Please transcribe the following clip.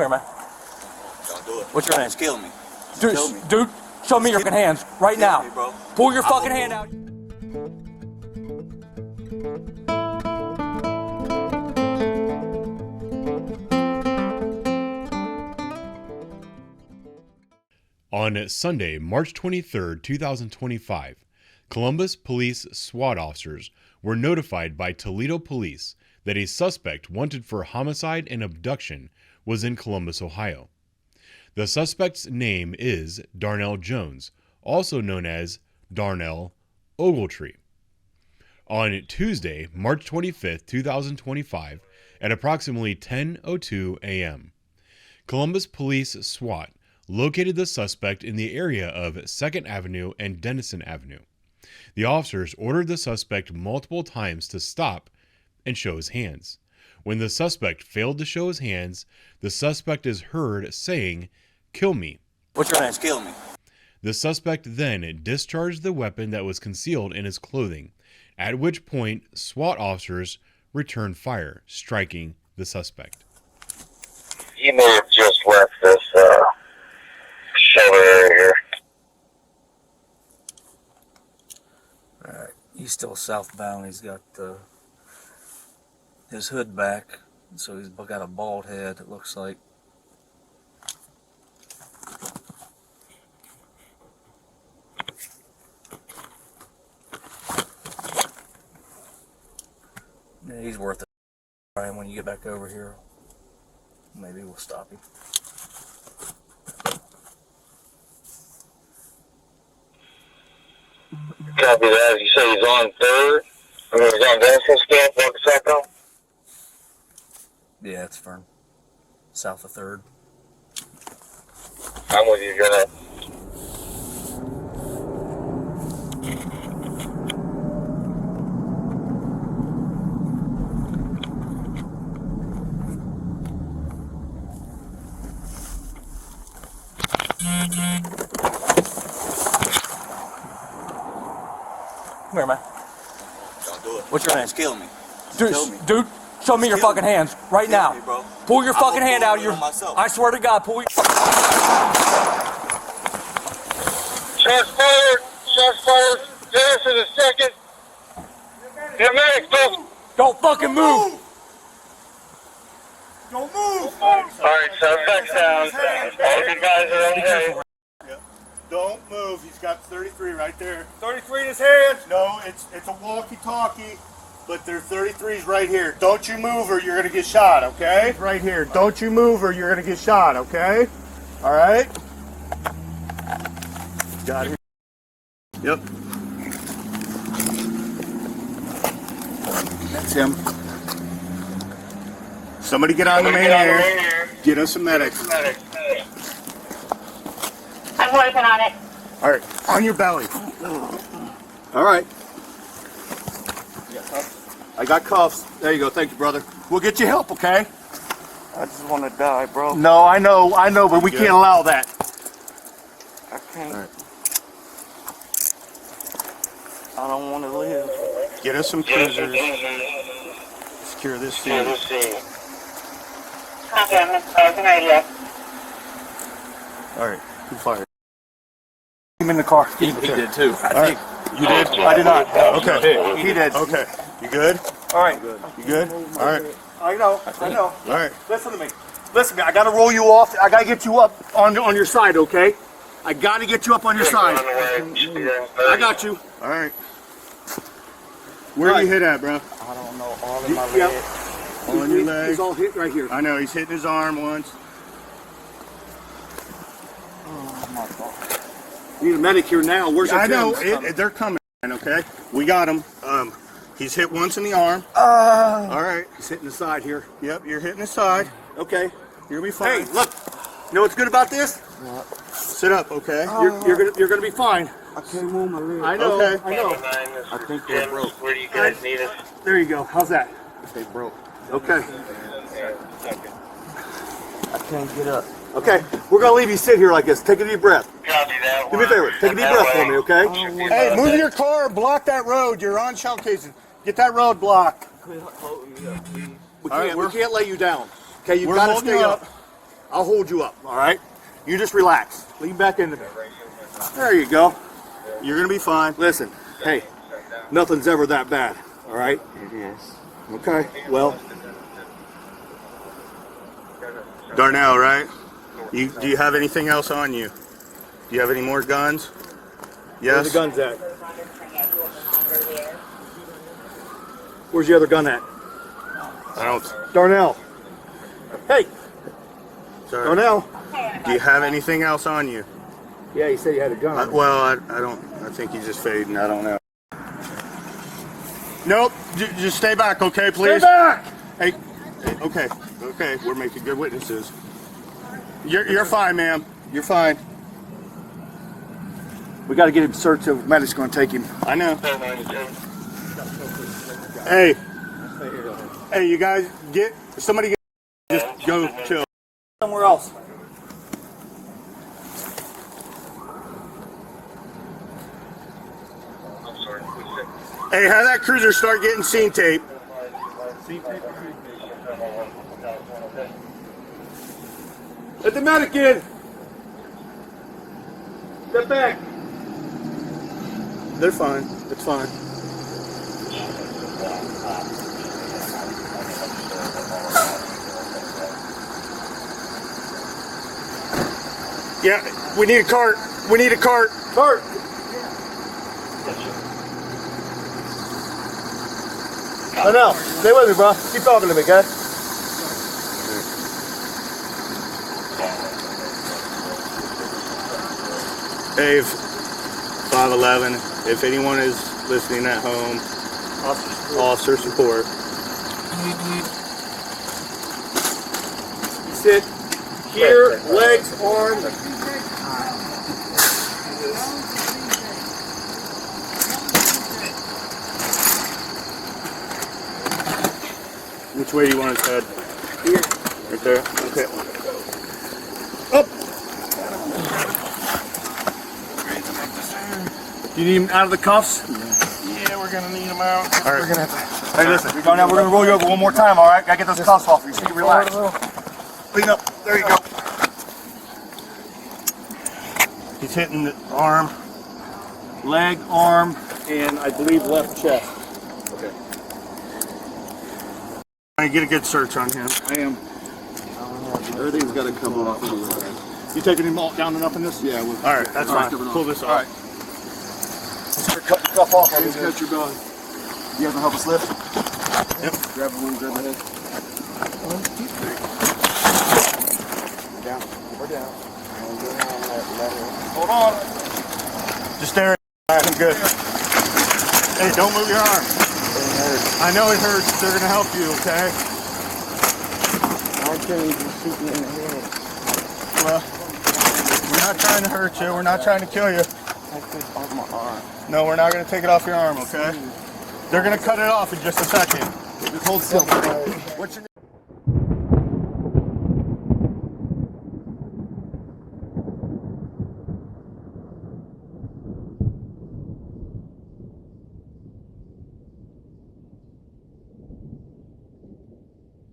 Here, man. Don't do it. What's your name? Just kill me. Dude, show me your fucking hands right now. Me, bro. Pull your fucking hand out. On Sunday, March 23, 2025, Columbus police SWAT officers were notified by Toledo police that a suspect wanted for homicide and abduction was in Columbus, Ohio. The suspect's name is Darnell Jones, also known as Darnell Ogletree. On Tuesday, March 25, 2025, at approximately 10:02 a.m., Columbus police SWAT located the suspect in the area of 2nd Avenue and Denison Avenue. The officers ordered the suspect multiple times to stop and show his hands. When the suspect failed to show his hands, the suspect is heard saying, "Kill me." What's your name? Just kill me. The suspect then discharged the weapon that was concealed in his clothing, at which point SWAT officers returned fire, striking the suspect. He may have just left this shelter area here. Alright, he's still southbound. He's got his hood back, so he's got a bald head, it looks like. Yeah, he's worth it. Brian, when you get back over here, maybe we'll stop him. Copy that. You say he's on 3rd? I mean, he's on Denison still, 42nd? Yeah, it's Fern. South of 3rd. I'm with you, Jonah. Come here, man. Don't do it. What's your name? Just kill me. Kill me. Dude, show me your Kill fucking me. hands right now. Me, bro. Pull your I fucking will hand pull out. it Your, on myself. I swear to God, pull your. Shots fired! Shots fired! Denison is 2nd. Your medic, Don't fucking move. Don't move. Alright, suspect down. All you guys are okay. Don't move. He's got 33 right there. 33 in his hands. No, it's a walkie-talkie, but there's 33s right here. Don't you move or you're gonna get shot. Okay? Right here. Don't you move or you're gonna get shot. Okay? All right. Got it. Yep. That's him. Somebody get on the main air. Get us some medics. I'm working on it. All right, on your belly. All right. I got cuffs. There you go. Thank you, brother. We'll get you help, okay? I just want to die, bro. No, I know, but we can't allow that. I can't. All right. I don't want to live. Get us some cruisers. Secure this scene. Copy, I'm in radio. All right. Who fired? Him in the car. He did too. All right. You did? I did not. Okay. He did. Okay. You good? All right. You good? All right. I know. All right. Listen to me. I gotta roll you off. I gotta get you up on your side, okay? I gotta get you up on your side. I got you. All right. Where do you hit at, bro? I don't know. All in my leg. Yep. All in your leg. He's all hit right here. I know. He's hitting his arm once. Oh my God. We need a medic here now. Where's your I know. coming? They're coming. Okay. We got him. He's hit once in the arm. All right. He's hitting the side here. Yep. You're hitting his side. Okay. You're gonna be fine. Hey, look. You know what's good about this? Sit up. Okay. You're gonna be fine. I can't move my leg. I know. Okay. I know. I think we're broke. Where do you guys need us? There you go. How's that? They broke. Okay. I can't get up. Okay. We're gonna leave you sit here like this. Take a deep breath. Copy that. Do me a favor. Take a deep breath for me, okay? Hey, move your car. Block that road. You're on shell casing. Get that road blocked. We can't let you down. Okay, you've We're got to holding stay you up. I'll hold you up, all right? You just relax. Lean back into me. There you go. You're gonna be fine. Listen, hey, nothing's ever that bad, all right? It is. Okay, well. Darnell, right? Do you have anything else on you? Do you have any more guns? Yes? Where's the guns at? Where's the other gun at? I don't. Darnell. Hey! Sorry. Darnell, do you have anything else on you? Yeah, you said you had a gun. I don't. I think he's just fading. I don't know. Nope. Just stay back, okay, please? Stay back! Hey, okay. Okay, we're making good witnesses. You're fine, ma'am. You're fine. We got to get him searched. So medic's going to take him. I know. Hey. Hey, you guys somebody just go chill. Somewhere else. Hey, have that cruiser start getting scene tape. Let the medic in. Step back. They're fine. It's fine. Yeah, we need a cart. We need a cart. Cart. I know. Stay with me, bro. Keep talking to me, okay? Dave, 511. If anyone is listening at home, officer support. Sit here, legs, arms. Which way do you want his head? Here. Right there? Okay. Up! You need him out of the cuffs? Yeah, we're gonna need them out. All right. We're gonna have Hey, listen, we're gonna roll you over one more time, all right? Gotta get those cuffs off you, so you relax. Clean up. There you go. He's hitting the arm, leg, arm, and I believe left chest. Okay. I get a good search on him. I am. Everything's got to come off. You taking him all down and up in this? Yeah. All right, that's fine. Pull this off. All right. Cut the cuff off. Just cut your belly. You have to help us lift? Yep. Grab the wing, grab the head. Down. We're down. Hold on. Just there. All right, I'm good. Hey, don't move your arm. I know it hurts. They're going to help you, okay? I'm killing you, shoot me in the head. Well, we're not trying to hurt you. We're not trying to kill you. Take this off my arm. No, we're not going to take it off your arm, okay? They're going to cut it off in just a second. Just hold still. What's your name?